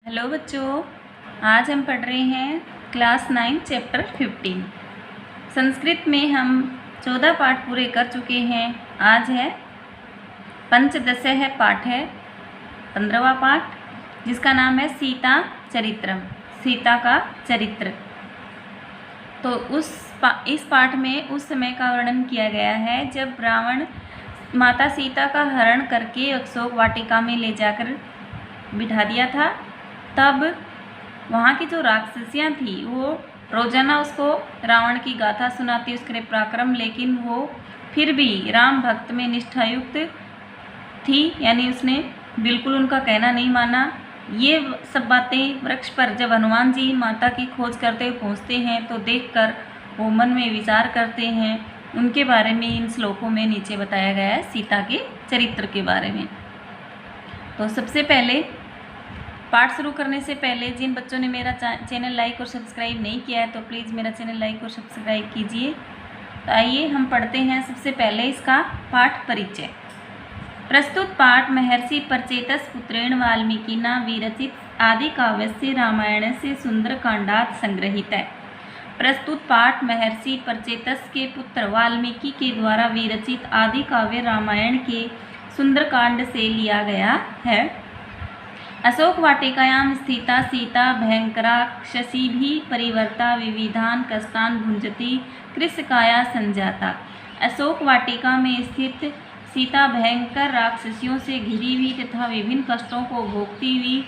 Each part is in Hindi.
हेलो बच्चों, आज हम पढ़ रहे हैं क्लास 9 चैप्टर 15। संस्कृत में हम 14 पाठ पूरे कर चुके हैं। आज है पंचदश है पाठ है 15वां पाठ, जिसका नाम है सीता चरित्रम, सीता का चरित्र। तो इस पाठ में उस समय का वर्णन किया गया है जब रावण माता सीता का हरण करके अशोक वाटिका में ले जाकर बिठा दिया था। तब वहाँ की जो राक्षसियाँ थी वो रोजाना उसको रावण की गाथा सुनाती, उसके पराक्रम, लेकिन वो फिर भी राम भक्त में निष्ठायुक्त थी, यानी उसने बिल्कुल उनका कहना नहीं माना। ये सब बातें वृक्ष पर जब हनुमान जी माता की खोज करते हुए पहुँचते हैं तो देखकर वो मन में विचार करते हैं। उनके बारे में इन श्लोकों में नीचे बताया गया है, सीता के चरित्र के बारे में। तो सबसे पहले पाठ शुरू करने से पहले जिन बच्चों ने मेरा चैनल लाइक और सब्सक्राइब नहीं किया है तो प्लीज़ मेरा चैनल लाइक और सब्सक्राइब कीजिए। तो आइए हम पढ़ते हैं सबसे पहले इसका पाठ परिचय। प्रस्तुत पाठ महर्षि परचेतस पुत्रेण वाल्मीकिना विरचित आदि काव्यस्य रामायण से सुंदरकांडात् संग्रहित है। प्रस्तुत पाठ महर्षि परचेतस के पुत्र वाल्मीकि के द्वारा विरचित आदि काव्य रामायण के सुंदरकांड से लिया गया है। अशोक वाटिकायां स्थिता सीता भयंकराक्षसीभिः परिवर्ता विविधान कष्टान भुंजती कृशकाया संजाता। अशोक वाटिका में स्थित सीता भयंकर राक्षसियों से घिरी हुई तथा विभिन्न कष्टों को भोगती हुई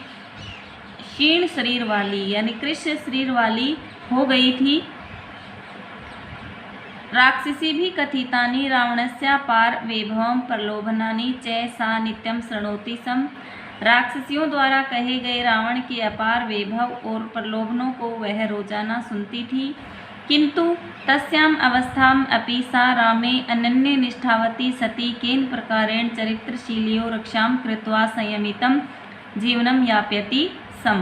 क्षीण शरीर वाली, यानी कृश शरीर वाली हो गई थी। राक्षसी भी कथितानि रावणस्य पार वैभवं प्रलोभनानि च सा नित्यं शृणोति स्म। राक्षसियों द्वारा कहे गए रावण के अपार वैभव और प्रलोभनों को वह रोजाना सुनती थी, किंतु तस्याम अवस्थाम अपि सा रामे अनन्य निष्ठावती सती केन प्रकारेण चरित्रशीलियो रक्षाम कृत्वा संयमितं जीवनम यापयति सम।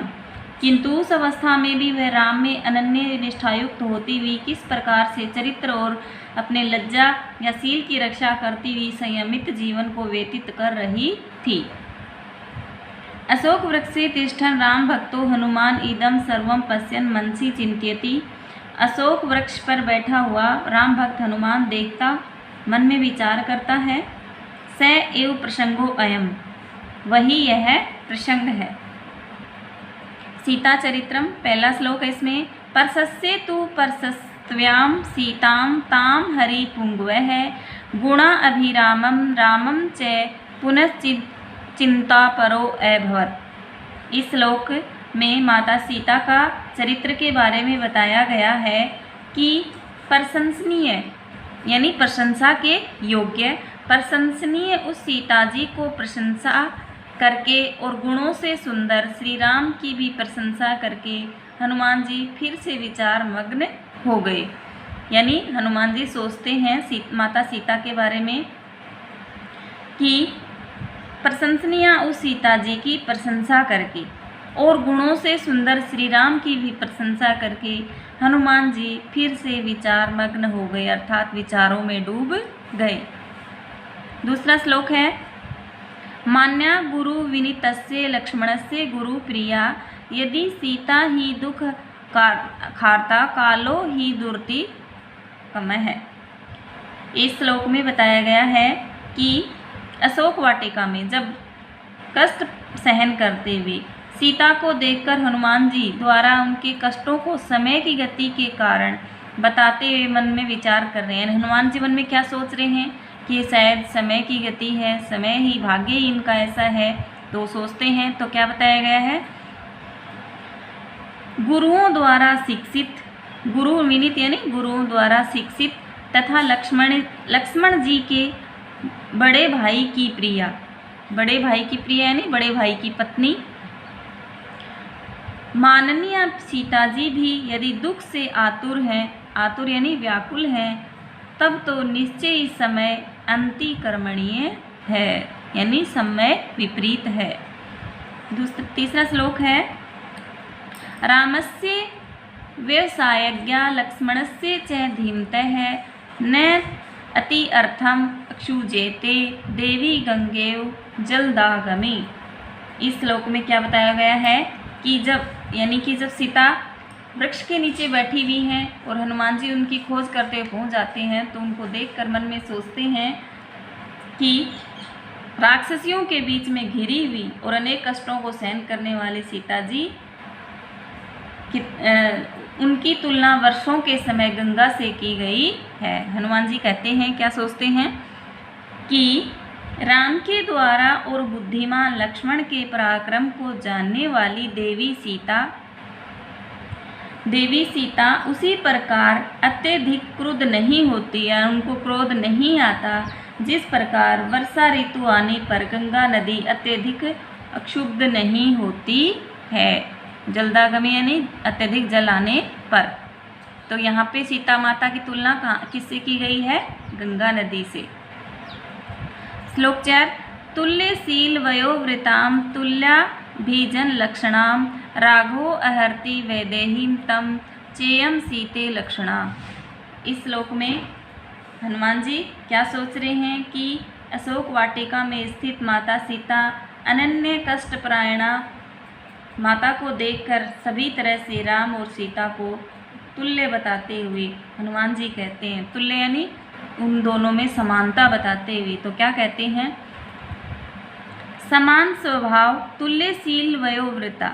किंतु उस अवस्था में भी वह राम में अनन्य निष्ठायुक्त होती हुई किस प्रकार से चरित्र और अपने लज्जा या शील की रक्षा करती हुई संयमित जीवन को व्यतीत कर रही थी। अशोक वृक्षे तिष्ठन् राम भक्तो हनुमान इदं सर्वं पश्यन् मनसि चिंत्यति। अशोक वृक्ष पर बैठा हुआ राम भक्त हनुमान देखता मन में विचार करता है। स एव प्रसंगो अयम, वही यह प्रसंग है। सीता चरित्रम पहला श्लोक है इसमें। परसस्ये तु परसस्त्व्यां सीतां तां हरि पुंगवः गुणा अभिरामं रामं च पुनश्चित् चिंता परो अभवत्। इस श्लोक में माता सीता का चरित्र के बारे में बताया गया है कि प्रशंसनीय, यानी प्रशंसा के योग्य, प्रशंसनीय उस सीता जी को प्रशंसा करके और गुणों से सुंदर श्री राम की भी प्रशंसा करके हनुमान जी फिर से विचार मग्न हो गए। यानी हनुमान जी सोचते हैं माता सीता के बारे में कि प्रशंसनीय उस सीता जी की प्रशंसा करके और गुणों से सुंदर श्री राम की भी प्रशंसा करके हनुमान जी फिर से विचार मग्न हो गए, अर्थात विचारों में डूब गए। दूसरा श्लोक है। मान्या गुरु विनीतस्य लक्ष्मणस्य गुरु प्रिया यदि सीता ही दुख खारता कालो ही दुर्ति कमः। इस श्लोक में बताया गया है कि अशोक वाटिका में जब कष्ट सहन करते हुए सीता को देखकर हनुमान जी द्वारा उनके कष्टों को समय की गति के कारण बताते हुए मन में विचार कर रहे हैं। हनुमान जी मन में क्या सोच रहे हैं कि शायद समय की गति है, समय ही, भाग्य ही इनका ऐसा है, तो सोचते हैं। तो क्या बताया गया है, गुरुओं द्वारा शिक्षित, गुरु विनीत यानी गुरुओं द्वारा शिक्षित तथा लक्ष्मण जी के बड़े भाई की प्रिया, बड़े भाई की प्रिया यानी बड़े भाई की पत्नी माननीय सीता जी भी यदि दुख से आतुर हैं, आतुर यानी व्याकुल हैं, तब तो निश्चय ही समय अंतिकर्मणीय है, यानी समय विपरीत है। तीसरा श्लोक है। रामस्य व्यवसायज्ञा लक्ष्मणस्य च धीमतः न अति अर्थम अक्षुजेते देवी गंगेव जलदागमी। इस श्लोक में क्या बताया गया है कि जब सीता वृक्ष के नीचे बैठी हुई हैं और हनुमान जी उनकी खोज करते हुए पहुंच जाते हैं, तो उनको देखकर मन में सोचते हैं कि राक्षसियों के बीच में घिरी हुई और अनेक कष्टों को सहन करने वाली सीता जी उनकी तुलना वर्षों के समय गंगा से की गई है। हनुमान जी कहते हैं, क्या सोचते हैं कि राम के द्वारा और बुद्धिमान लक्ष्मण के पराक्रम को जानने वाली देवी सीता उसी प्रकार अत्यधिक क्रुद्ध नहीं होती या उनको क्रोध नहीं आता जिस प्रकार वर्षा ऋतु आने पर गंगा नदी अत्यधिक अक्षुब्ध नहीं होती है, जलदागमी यानी अत्यधिक जल आने पर। तो यहाँ पे सीता माता की तुलना किससे की गई है? गंगा नदी से। श्लोक 4, तुल्यशील वयोवृताम तुल्या भीजन लक्षणाम राघो अहर्ति वैदेहीम तम चेयम सीते लक्षणा। इस श्लोक में हनुमान जी क्या सोच रहे हैं कि अशोक वाटिका में स्थित माता सीता अनन्य कष्टपरायणा माता को देखकर सभी तरह से राम और सीता को तुल्य बताते हुए हनुमान जी कहते हैं, तुल्य यानी उन दोनों में समानता बताते हुए, तो क्या कहते हैं? समान स्वभाव तुल्यशील वयोवृता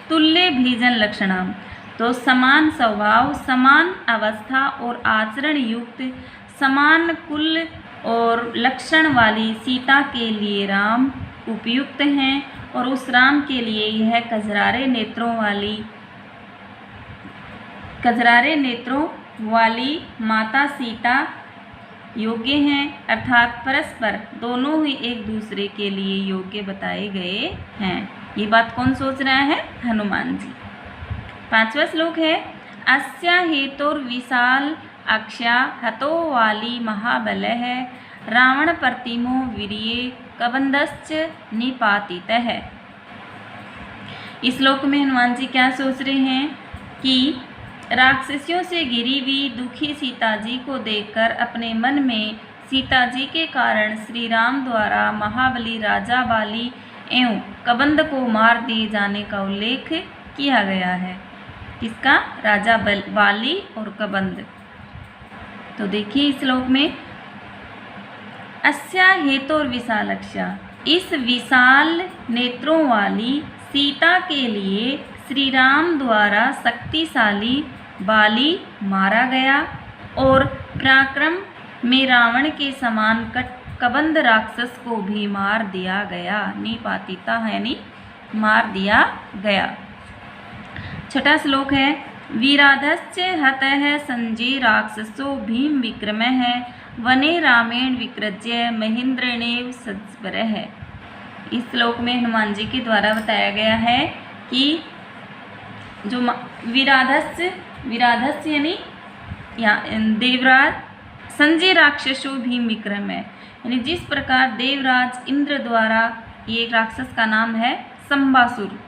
तुल्य भीजन लक्षणम। तो समान स्वभाव, समान अवस्था और आचरण युक्त समान कुल और लक्षण वाली सीता के लिए राम उपयुक्त हैं और उस राम के लिए यह कजरारे नेत्रों वाली माता सीता योग्य हैं, अर्थात परस्पर दोनों ही एक दूसरे के लिए योग्य बताए गए हैं। ये बात कौन सोच रहा है? हनुमान जी। 5वां श्लोक है, अस्या हेतुर्विशाल अक्षा हतो वाली महाबल है रावण प्रतिमो वीर्ये कबंधश्च निपातितः। इस श्लोक में हनुमान जी क्या सोच रहे हैं कि राक्षसियों से घिरी हुई दुखी सीता जी को देखकर अपने मन में सीता जी के कारण श्री राम द्वारा महाबली राजा बाली एवं कबंध को मार दिए जाने का उल्लेख किया गया है। किसका? राजा बाली और कबंध। तो देखिए इस श्लोक में अस्या हेतुर्विशालक्षा, इस विशाल नेत्रों वाली सीता के लिए श्री राम द्वारा शक्तिशाली बाली मारा गया और पराक्रम में रावण के समान कबंध राक्षस को भी मार दिया गया। निपातिता यानी मार दिया गया। 6वां श्लोक है, वीराधश्च हतः संजय राक्षसो भीम विक्रमः वने रामेण विकृज्य महेंद्रेणेव सत्वरः। इस श्लोक में हनुमान जी के द्वारा बताया गया है कि जो वीराधस्य यानी देवराज संजय राक्षसो भीम विक्रम है, यानी जिस प्रकार देवराज इंद्र द्वारा, ये राक्षस का नाम है संबासुर,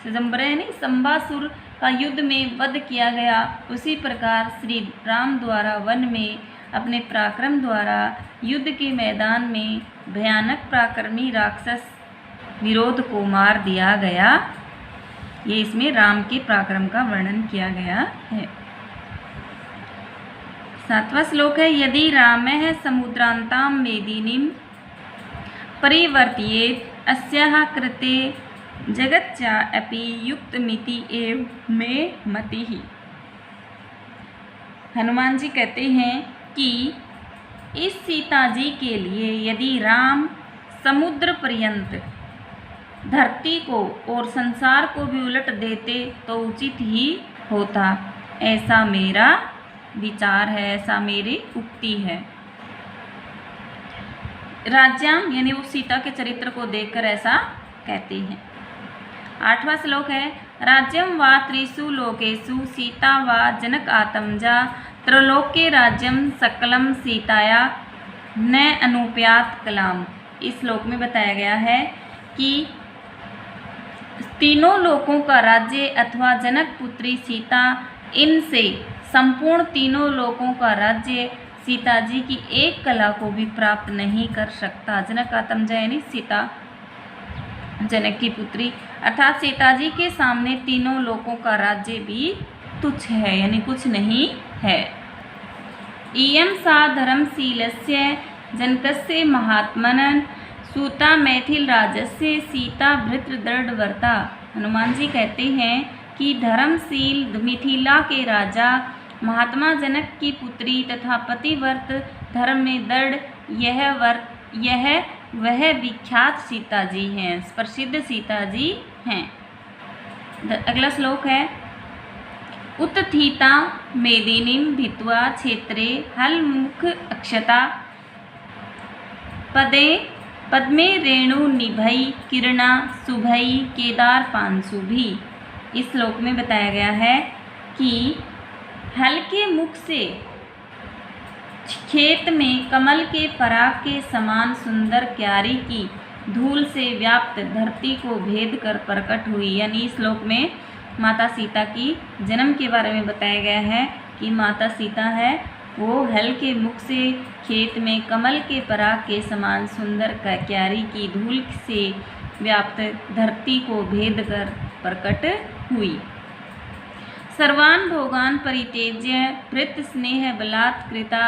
यानी संबासुर का युद्ध में वध किया गया, उसी प्रकार श्री राम द्वारा वन में अपने पराक्रम द्वारा युद्ध के मैदान में भयानक पराक्रमी राक्षस विरोध को मार दिया गया। ये इसमें राम के पराक्रम का वर्णन किया गया है। 7वां श्लोक है, यदि रामः समुद्रान्तां मेदिनीं परिवर्तयेत् अस्याः कृते जगच्चा अपि युक्तमिति एव मे मतिः। हनुमान जी कहते हैं कि इस सीता जी के लिए यदि राम समुद्र पर्यंत धरती को और संसार को भी उलट देते तो उचित ही होता, ऐसा मेरा विचार है, ऐसा मेरी उक्ति है। राज्याम यानी वो सीता के चरित्र को देखकर ऐसा कहते हैं। 8वां श्लोक है, राज्यम वा त्रिषु लोकेषु सीता वा जनक आत्मजा त्रैलोक्ये राज्यम सकलम सीताया न अनुप्यात कलाम। इस श्लोक में बताया गया है कि तीनों लोकों का राज्य अथवा जनक पुत्री सीता, इनसे संपूर्ण तीनों लोकों का राज्य सीता जी की एक कला को भी प्राप्त नहीं कर सकता। जनक आत्मजा यानी सीता जनक की पुत्री, अर्थात सीता जी के सामने तीनों लोकों का राज्य भी तुच्छ है, यानी कुछ नहीं है। इयं सा धर्मशीलस्य जनकस्य महात्मनः सूता मैथिल राजस्य सीता भृतदृढ़व्रता। हनुमान जी कहते हैं कि धर्मशील मिथिला के राजा महात्मा जनक की पुत्री तथा पतिव्रत धर्म में दृढ़ यह वह विख्यात सीता जी हैं, प्रसिद्ध सीता जी हैं। अगला श्लोक है, उत्थिता मेदिनीं भित्वा क्षेत्रे हलमुख अक्षता पद्मे रेणु निभई किरणा शुभई केदार पांशुभि। इस श्लोक में बताया गया है कि हल के मुख से खेत में कमल के पराग के समान सुंदर क्यारी की धूल से व्याप्त धरती को भेद कर प्रकट हुई। यानी इस श्लोक में माता सीता की जन्म के बारे में बताया गया है कि माता सीता है वो हल के मुख से खेत में कमल के पराग के समान सुंदर क्यारी की धूल से व्याप्त धरती को भेद कर प्रकट हुई। सर्वान् भोगान् परित्यज्य भृत स्नेह बलात् कृता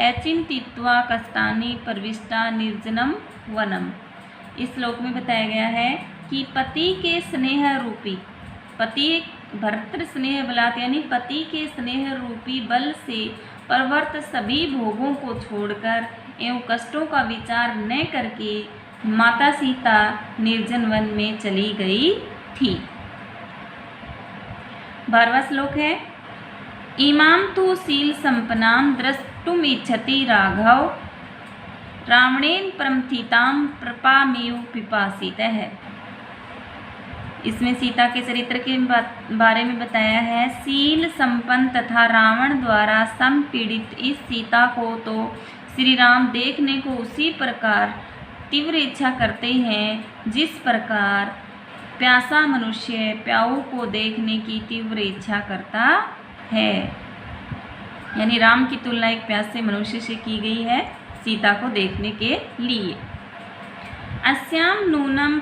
अचिंतित्वा कष्टानि प्रविष्टा निर्जनम वनम। इस श्लोक में बताया गया है कि पति के स्नेह रूपी भर्तृ स्नेह बलात् यानी पति के स्नेह रूपी बल से प्रवृत्त सभी भोगों को छोड़कर एवं कष्टों का विचार न करके माता सीता निर्जन वन में चली गई थी। 12वां श्लोक है, इमां तु शील संपन्नां द्रष्टुमिच्छति राघव रावणेन प्रमथितां प्रपामेव पिपासितः। इसमें सीता के चरित्र के बारे में बताया है। शील संपन्न तथा रावण द्वारा संपीड़ित इस सीता को तो श्री राम देखने को उसी प्रकार तीव्र इच्छा करते हैं जिस प्रकार प्यासा मनुष्य प्याऊ को देखने की तीव्र इच्छा करता है। यानी राम की तुलना एक प्यासे मनुष्य से की गई है सीता को देखने के लिए। अस्याम नूनम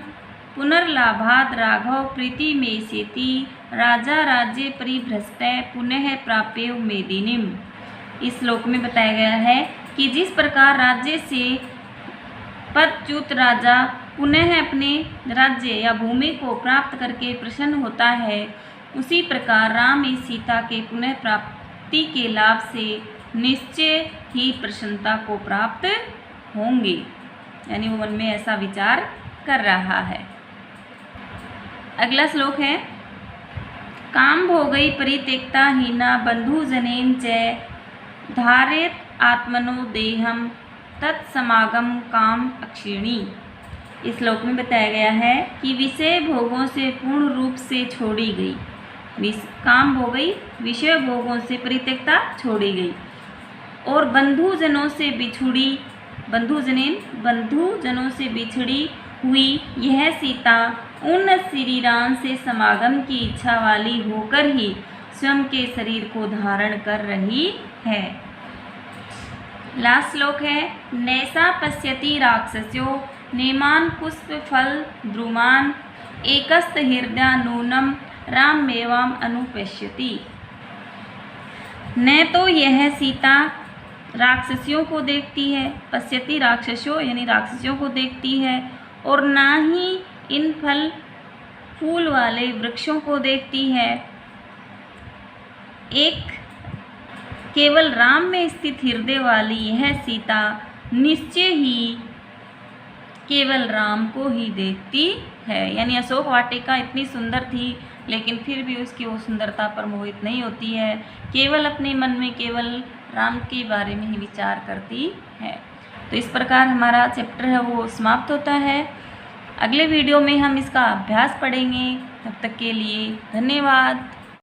पुनर्लाभाद राघव प्रीति मेसेति राजा राज्य परिभ्रष्ट पुनः प्राप्य मेदिनीम। इस श्लोक में बताया गया है कि जिस प्रकार राज्य से पदच्युत राजा पुनः अपने राज्य या भूमि को प्राप्त करके प्रसन्न होता है, उसी प्रकार राम इस सीता के पुनः प्राप्ति के लाभ से निश्चय ही प्रसन्नता को प्राप्त होंगे। यानी वो मन में ऐसा विचार कर रहा है। अगला श्लोक है, काम भोगई परित्यक्ता हीना बंधु जनेन च धारेत आत्मनो देहम तत्समागम काम अक्षिणी। इस श्लोक में बताया गया है कि विषय भोगों से पूर्ण रूप से छोड़ी गई, काम भोगई विषय भोगों से परित्यक्ता छोड़ी गई और बंधुजनों से बिछड़ी हुई यह सीता उन श्री राम से समागम की इच्छा वाली होकर ही स्वयं के शरीर को धारण कर रही है। लास्ट श्लोक है, नैसा पश्यति राक्षस्यो नेमान पुष्प फल द्रुमान एकस्त हृदय नूनम राममेवाम अनुपश्यति। न तो यह सीता राक्षसियों को देखती है, पश्यति राक्षसों यानी राक्षसियों को देखती है, और ना ही इन फूल वाले वृक्षों को देखती है। एक केवल राम में स्थित हृदय वाली यह सीता निश्चय ही केवल राम को ही देखती है। यानी अशोक वाटिका इतनी सुंदर थी लेकिन फिर भी उसकी वो सुंदरता पर मोहित नहीं होती है, केवल अपने मन में केवल राम के बारे में ही विचार करती है। तो इस प्रकार हमारा चैप्टर है वो समाप्त होता है। अगले वीडियो में हम इसका अभ्यास पढ़ेंगे। तब तक के लिए धन्यवाद।